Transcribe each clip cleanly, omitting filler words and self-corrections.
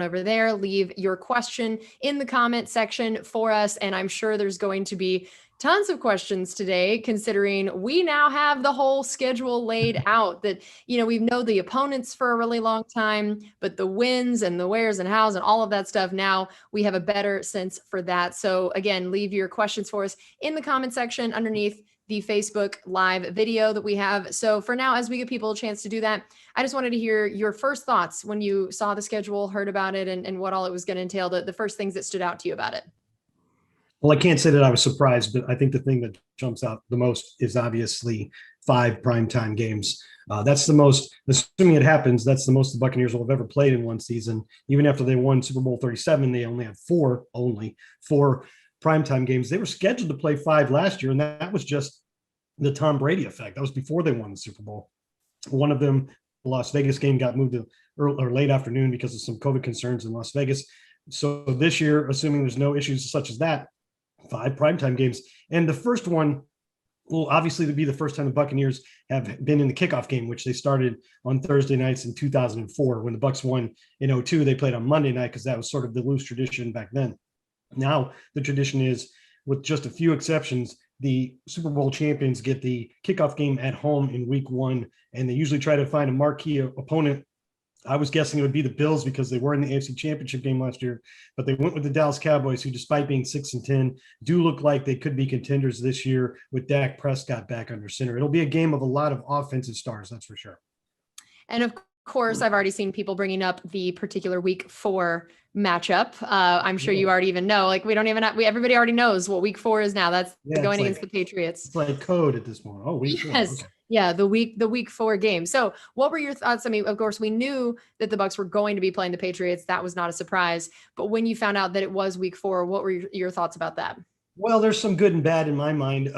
over there. Leave your question in the comment section for us. And I'm sure there's going to be tons of questions today, considering we now have the whole schedule laid out that, we know the opponents for a really long time, but the wins and the wheres and hows and all of that stuff, now we have a better sense for that. So again, leave your questions for us in the comment section underneath the Facebook live video that we have. So for now, as we give people a chance to do that, I just wanted to hear your first thoughts when you saw the schedule, heard about it, and what all it was going to entail, the first things that stood out to you about it. Well, I can't say that I was surprised, but I think the thing that jumps out the most is obviously 5 primetime games. That's the most, assuming it happens, that's the most the Buccaneers will have ever played in one season. Even after they won Super Bowl 37, they only had four primetime games. They were scheduled to play 5 last year, and that was just the Tom Brady effect. That was before they won the Super Bowl. One of them, the Las Vegas game, got moved to early or late afternoon because of some COVID concerns in Las Vegas. So this year, assuming there's no issues such as that, 5 primetime games. And the first one will obviously be the first time the Buccaneers have been in the kickoff game, which they started on Thursday nights in 2004. When the Bucs won in 2002, they played on Monday night because that was sort of the loose tradition back then. Now the tradition is, with just a few exceptions, the Super Bowl champions get the kickoff game at home in week 1, and they usually try to find a marquee opponent. I was guessing it would be the Bills because they were in the AFC Championship game last year, but they went with the Dallas Cowboys, who, despite being 6-10, do look like they could be contenders this year with Dak Prescott back under center. It'll be a game of a lot of offensive stars, that's for sure. And of course, I've already seen people bringing up the particular week 4 matchup. I'm sure you already even know, like, we don't even have, everybody already knows what week 4 is now. That's going against the Patriots. It's like code at this point. Oh, week 4. Yes. Okay. Yeah, the week 4 game. So what were your thoughts? I mean, of course, we knew that the Bucs were going to be playing the Patriots. That was not a surprise. But when you found out that it was week 4, what were your thoughts about that? Well, there's some good and bad in my mind.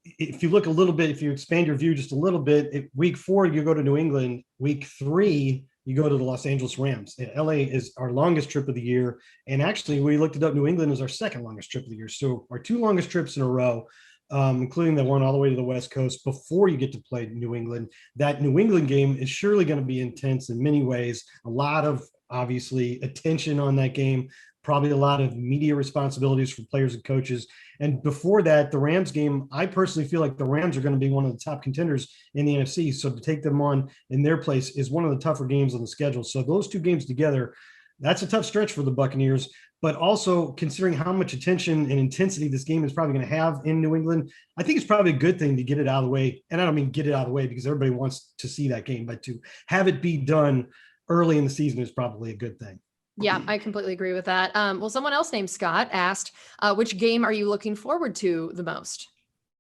If you look a little bit, if you expand your view just a little bit, week 4, you go to New England. Week 3, you go to the Los Angeles Rams. LA is our longest trip of the year. And actually, we looked it up, New England is our second longest trip of the year. So our 2 longest trips in a row, including the one all the way to the West Coast before you get to play New England. That New England game is surely going to be intense in many ways. A lot of, obviously, attention on that game, probably a lot of media responsibilities for players and coaches. And before that, the Rams game, I personally feel like the Rams are going to be one of the top contenders in the NFC. So to take them on in their place is one of the tougher games on the schedule. So those 2 games together, that's a tough stretch for the Buccaneers. But also, considering how much attention and intensity this game is probably going to have in New England, I think it's probably a good thing to get it out of the way. And I don't mean get it out of the way because everybody wants to see that game, but to have it be done early in the season is probably a good thing. Yeah, I completely agree with that. Well, someone else named Scott asked, which game are you looking forward to the most?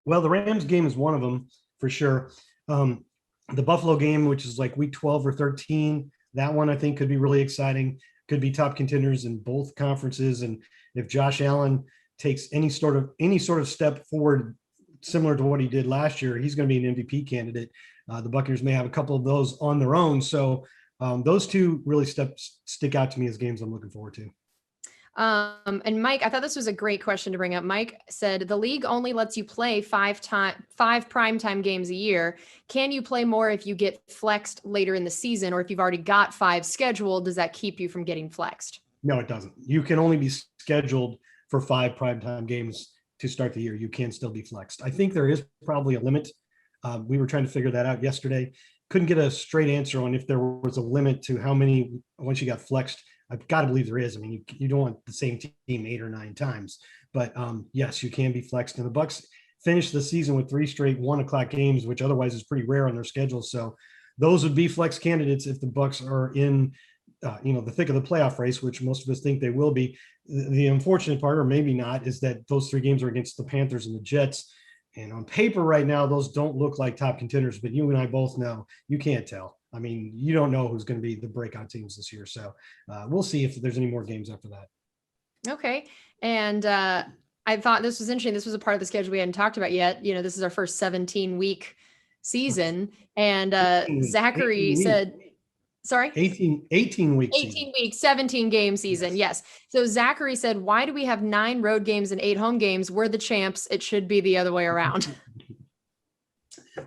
Well, the Rams game is one of them for sure. The Buffalo game, which is like week 12 or 13, that one I think could be really exciting. Could be top contenders in both conferences. And if Josh Allen takes any sort of step forward, similar to what he did last year, he's going to be an MVP candidate. The Buccaneers may have a couple of those on their own. So those 2 really stick out to me as games I'm looking forward to. And Mike, I thought this was a great question to bring up. Mike said, the league only lets you play 5 primetime games a year. Can you play more if you get flexed later in the season, or if you've already got 5 scheduled, does that keep you from getting flexed? No, it doesn't. You can only be scheduled for 5 primetime games to start the year. You can still be flexed. I think there is probably a limit. We were trying to figure that out yesterday. Couldn't get a straight answer on if there was a limit to how many once you got flexed. I've got to believe there is. I mean, you don't want the same team 8 or 9 times, but yes, you can be flexed. And the Bucs finished the season with 3 straight 1:00 games, which otherwise is pretty rare on their schedule. So those would be flex candidates if the Bucs are in, the thick of the playoff race, which most of us think they will be. The unfortunate part, or maybe not, is that those 3 games are against the Panthers and the Jets. And on paper right now, those don't look like top contenders, but you and I both know you can't tell. I mean, you don't know who's going to be the breakout teams this year. So we'll see if there's any more games after that. Okay. And I thought this was interesting. This was a part of the schedule we hadn't talked about yet. This is our first 17-week season. And Zachary said, sorry? 18 weeks. 18 weeks, 17 game season. Yes. So Zachary said, why do we have 9 road games and 8 home games? We're the champs. It should be the other way around.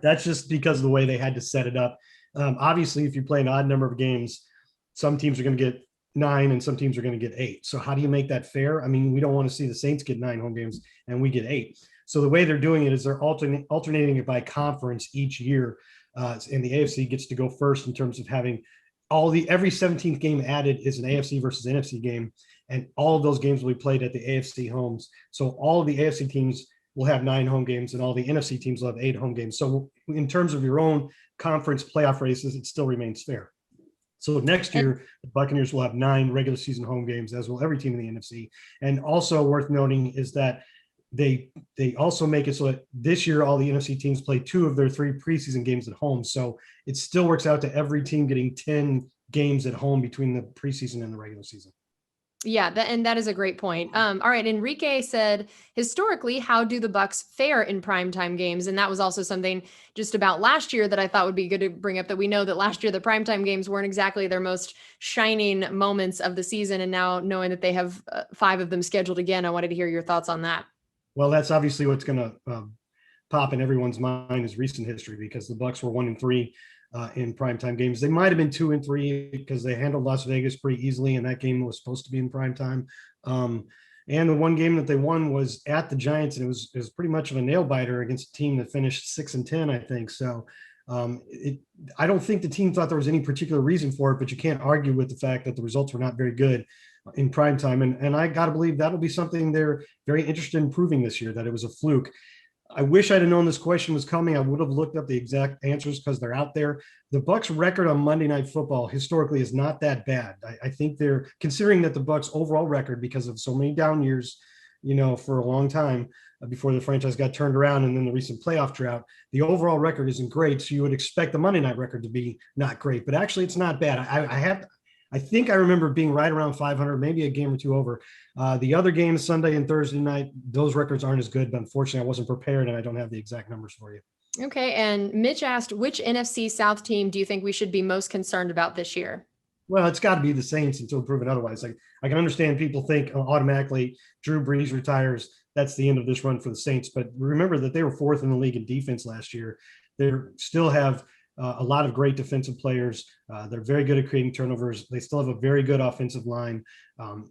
That's just because of the way they had to set it up. Obviously, if you play an odd number of games, some teams are going to get 9 and some teams are going to get 8. So how do you make that fair? I mean, we don't want to see the Saints get 9 home games and we get 8. So the way they're doing it is they're alternating it by conference each year. And the AFC gets to go first in terms of having every 17th game added is an AFC versus NFC game. And all of those games will be played at the AFC homes. So all of the AFC teams will have 9 home games and all the NFC teams will have 8 home games. So in terms of your own conference playoff races, it still remains fair. So next year, the Buccaneers will have 9 regular season home games, as will every team in the NFC. And also worth noting is that they also make it so that this year all the NFC teams play 2 of their 3 preseason games at home. So it still works out to every team getting 10 games at home between the preseason and the regular season. Yeah, and that is a great point. All right, Enrique said, historically, how do the Bucs fare in primetime games? And that was also something just about last year that I thought would be good to bring up, that we know that last year the primetime games weren't exactly their most shining moments of the season. And now knowing that they have 5 of them scheduled again, I wanted to hear your thoughts on that. Well, that's obviously what's going to pop in everyone's mind is recent history, because the Bucs were 1-3 in primetime games. They might have been 2-3 because they handled Las Vegas pretty easily, and that game was supposed to be in primetime. And the one game that they won was at the Giants, and it was pretty much of a nail biter against a team that finished 6-10, I think. So I don't think the team thought there was any particular reason for it, but you can't argue with the fact that the results were not very good in primetime. And I got to believe that'll be something they're very interested in proving this year, that it was a fluke. I wish I'd have known this question was coming. I would have looked up the exact answers because they're out there. The Bucs record on Monday Night Football historically is not that bad. I think they're, considering that the Bucs overall record, because of so many down years, for a long time before the franchise got turned around, and then the recent playoff drought, the overall record isn't great. So you would expect the Monday night record to be not great, but actually it's not bad. I think I remember being right around 500, maybe a game or 2 over. The other games, Sunday and Thursday night, those records aren't as good, but unfortunately I wasn't prepared and I don't have the exact numbers for you. Okay. And Mitch asked, which NFC South team do you think we should be most concerned about this year? Well, it's got to be the Saints until proven otherwise. Like, I can understand people think automatically Drew Brees retires, that's the end of this run for the Saints. But remember that they were 4th in the league in defense last year. They still have a lot of great defensive players. They're very good at creating turnovers. They still have a very good offensive line.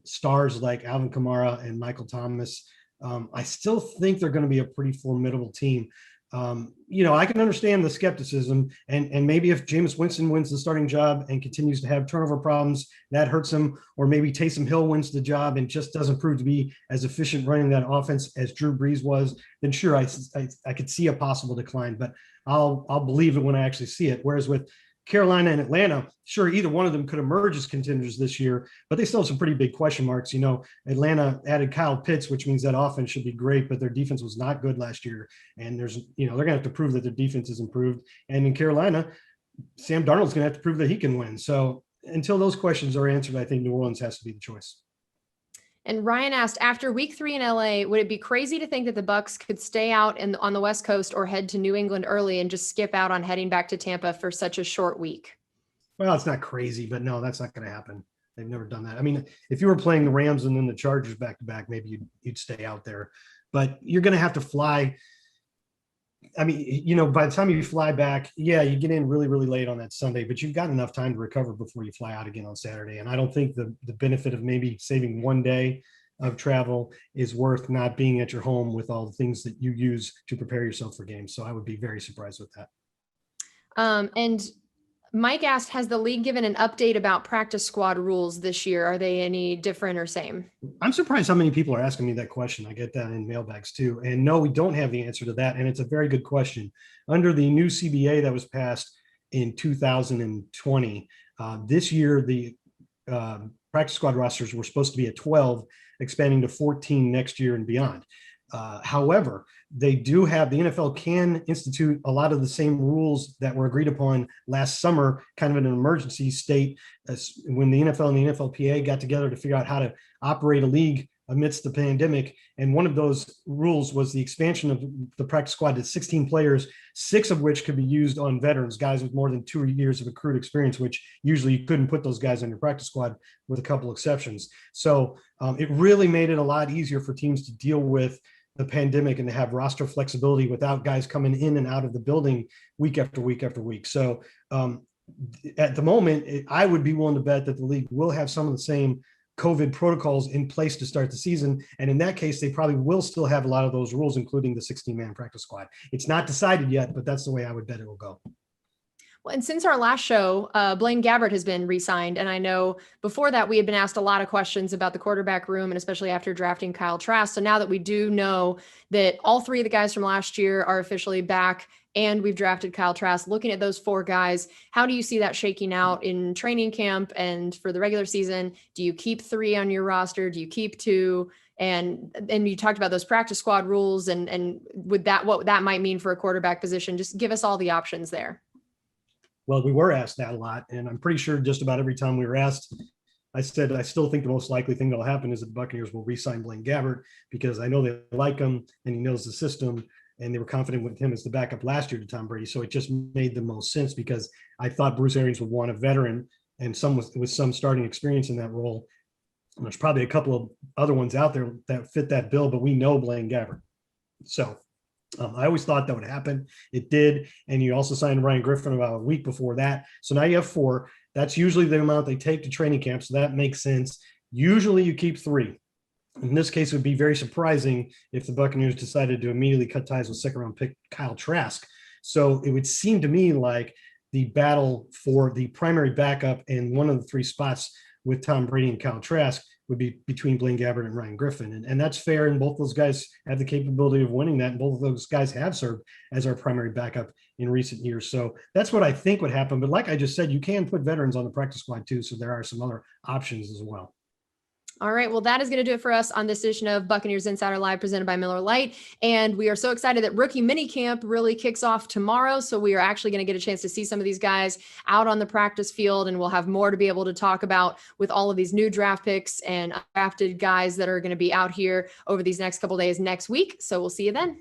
Stars like Alvin Kamara and Michael Thomas. I still think they're going to be a pretty formidable team. I can understand the skepticism, and maybe if Jameis Winston wins the starting job and continues to have turnover problems, that hurts him, or maybe Taysom Hill wins the job and just doesn't prove to be as efficient running that offense as Drew Brees was, then sure, I could see a possible decline, but I'll believe it when I actually see it. Whereas with Carolina and Atlanta, sure, either one of them could emerge as contenders this year, but they still have some pretty big question marks. Atlanta added Kyle Pitts, which means that offense should be great, but their defense was not good last year. And they're going to have to prove that their defense is improved. And in Carolina, Sam Darnold's going to have to prove that he can win. So until those questions are answered, I think New Orleans has to be the choice. And Ryan asked, after week 3 in LA, would it be crazy to think that the Bucs could stay out on the West Coast or head to New England early and just skip out on heading back to Tampa for such a short week? Well, it's not crazy, but no, that's not going to happen. They've never done that. I mean, if you were playing the Rams and then the Chargers back to back, maybe you'd stay out there, but you're going to have to fly. I mean, by the time you fly back, yeah, you get in really, really late on that Sunday, but you've got enough time to recover before you fly out again on Saturday. And I don't think the benefit of maybe saving one day of travel is worth not being at your home with all the things that you use to prepare yourself for games. So I would be very surprised with that. And Mike asked, has the league given an update about practice squad rules this year? Are they any different or same? I'm surprised how many people are asking me that question. I get that in mailbags too. And no, we don't have the answer to that. And it's a very good question. Under the new CBA that was passed in 2020, this year, the practice squad rosters were supposed to be at 12, expanding to 14 next year and beyond. However, they do have, the NFL can institute a lot of the same rules that were agreed upon last summer, kind of in an emergency state, when the NFL and the NFLPA got together to figure out how to operate a league amidst the pandemic. And one of those rules was the expansion of the practice squad to 16 players, 6 of which could be used on veterans, guys with more than 2 years of accrued experience, which usually you couldn't put those guys on your practice squad, with a couple exceptions. So it really made it a lot easier for teams to deal with the pandemic and to have roster flexibility without guys coming in and out of the building week after week after week. So at the moment, I would be willing to bet that the league will have some of the same COVID protocols in place to start the season. And in that case, they probably will still have a lot of those rules, including the 16-man practice squad. It's not decided yet, but that's the way I would bet it will go. Well, and since our last show, Blaine Gabbert has been re-signed. And I know before that, we had been asked a lot of questions about the quarterback room, and especially after drafting Kyle Trask. So now that we do know that all three of the guys from last year are officially back and we've drafted Kyle Trask, looking at those four guys, how do you see that shaking out in training camp and for the regular season? Do you keep three on your roster? Do you keep two? And you talked about those practice squad rules and with that, what that might mean for a quarterback position. Just give us all the options there. Well, we were asked that a lot, and I'm pretty sure just about every time we were asked, I said I still think the most likely thing that'll happen is that the Buccaneers will re-sign Blaine Gabbert, because I know they like him and he knows the system, and they were confident with him as the backup last year to Tom Brady. So it just made the most sense, because I thought Bruce Arians would want a veteran and some with some starting experience in that role. And there's probably a couple of other ones out there that fit that bill, but we know Blaine Gabbert. So I always thought that would happen. It did. And you also signed Ryan Griffin about a week before that. So now you have four. That's usually the amount they take to training camp. So that makes sense. Usually you keep three. In this case, it would be very surprising if the Buccaneers decided to immediately cut ties with second-round pick Kyle Trask. So it would seem to me like the battle for the primary backup in one of the three spots with Tom Brady and Kyle Trask would be between Blaine Gabbert and Ryan Griffin. And that's fair. And both those guys have the capability of winning that. And both of those guys have served as our primary backup in recent years. So that's what I think would happen. But like I just said, you can put veterans on the practice squad too. So there are some other options as well. All right. Well, that is going to do it for us on this edition of Buccaneers Insider Live presented by Miller Lite. And we are so excited that rookie minicamp really kicks off tomorrow. So we are actually going to get a chance to see some of these guys out on the practice field, and we'll have more to be able to talk about with all of these new draft picks and drafted guys that are going to be out here over these next couple of days next week. So we'll see you then.